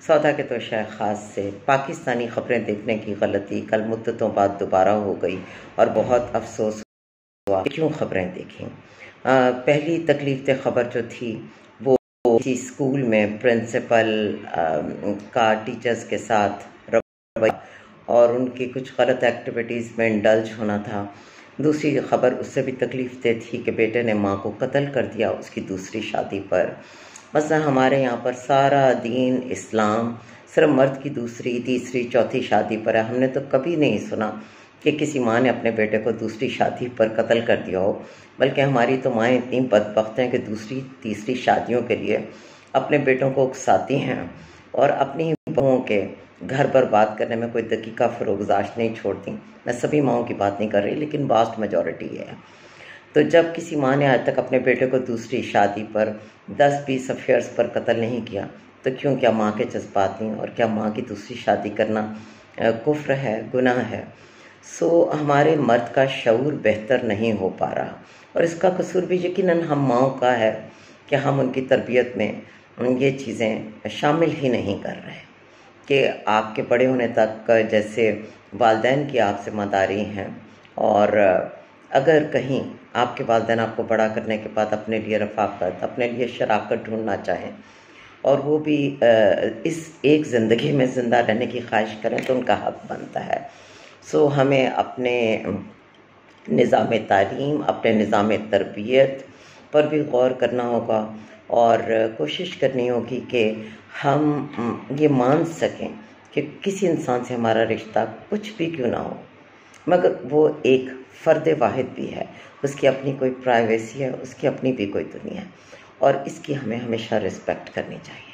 सौदा के तो शायद ख़ास से पाकिस्तानी ख़बरें देखने की गलती कल मुद्दतों बाद दोबारा हो गई और बहुत अफसोस हुआ क्यों ख़बरें देखी। पहली तकलीफ ख़बर जो थी वो किसी स्कूल में प्रिंसिपल का टीचर्स के साथ रवैया और उनकी कुछ गलत एक्टिविटीज़ में इंडल्ज होना था। दूसरी ख़बर उससे भी तकलीफ दे थी कि बेटे ने माँ को कत्ल कर दिया उसकी दूसरी शादी पर। मसला हमारे यहाँ पर सारा दीन इस्लाम सिर्फ मर्द की दूसरी तीसरी चौथी शादी पर है। हमने तो कभी नहीं सुना कि किसी माँ ने अपने बेटे को दूसरी शादी पर कत्ल कर दिया हो, बल्कि हमारी तो माएँ इतनी बदबख्त हैं कि दूसरी तीसरी शादियों के लिए अपने बेटों को उकसाती हैं और अपनी ही बहुओं के घर बर्बाद करने में कोई दकीका फ़रोगज़ाश नहीं छोड़ती। मैं सभी माओं की बात नहीं कर रही, लेकिन वास्ट मेजॉरिटी है। तो जब किसी माँ ने आज तक अपने बेटे को दूसरी शादी पर 10-20 अफेयर्स पर कत्ल नहीं किया, तो क्यों, क्या माँ के जज्बात नहीं, और क्या माँ की दूसरी शादी करना कुफ्र है, गुनाह है। सो हमारे मर्द का शऊर बेहतर नहीं हो पा रहा, और इसका कसूर भी यकीनन हम माओं का है कि हम उनकी तरबियत में ये चीज़ें शामिल ही नहीं कर रहे कि आपके बड़े होने तक जैसे वालिदैन की आप ज़िम्मेदारी हैं, और अगर कहीं आपके वालिदैन आपको बड़ा करने के बाद अपने लिए रफ़ाक़त, अपने लिए शराकत ढूंढना चाहें और वो भी इस एक ज़िंदगी में ज़िंदा रहने की ख्वाहिश करें, तो उनका हक़ बनता है। सो हमें अपने निज़ाम तालीम, अपने निज़ाम तरबियत पर भी गौर करना होगा और कोशिश करनी होगी कि हम ये मान सकें कि किसी इंसान से हमारा रिश्ता कुछ भी क्यों ना हो, मगर वो एक फ़र्द वाहिद भी है, उसकी अपनी कोई प्राइवेसी है, उसकी अपनी भी कोई दुनिया है, और इसकी हमें हमेशा रिस्पेक्ट करनी चाहिए।